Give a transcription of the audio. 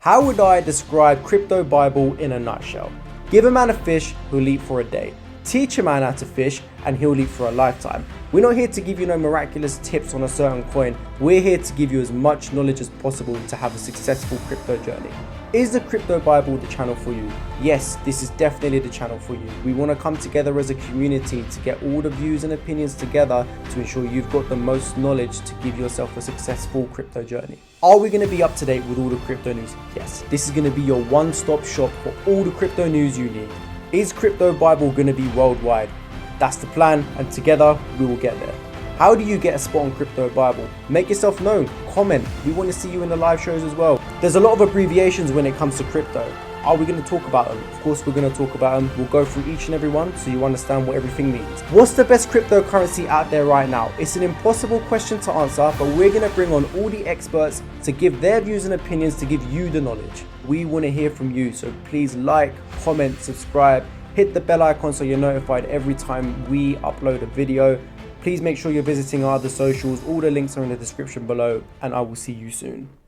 How would I describe Crypto Bible in a nutshell? Give a man a fish, he'll eat for a day. Teach a man how to fish and he'll eat for a lifetime. We're not here to give you no miraculous tips on a certain coin. We're here to give you as much knowledge as possible to have a successful crypto journey. Is the Crypto Bible the channel for you? Yes, this is definitely the channel for you. We want to come together as a community to get all the views and opinions together to ensure you've got the most knowledge to give yourself a successful crypto journey. Are we going to be up to date with all the crypto news? Yes, this is going to be your one-stop shop for all the crypto news you need. Is Crypto Bible going to be worldwide? That's the plan, and together we will get there. How do you get a spot on Crypto Bible? Make yourself known, comment. We want to see you in the live shows as well. There's a lot of abbreviations when it comes to crypto. Are we going to talk about them? Of course we're going to talk about them. We'll go through each and every one so you understand what everything means. What's the best cryptocurrency out there right now? It's an impossible question to answer, but we're going to bring on all the experts to give their views and opinions to give you the knowledge. We want to hear from you, so please like, comment, subscribe, hit the bell icon so you're notified every time we upload a video. Please make sure you're visiting our other socials. All the links are in the description below, and I will see you soon.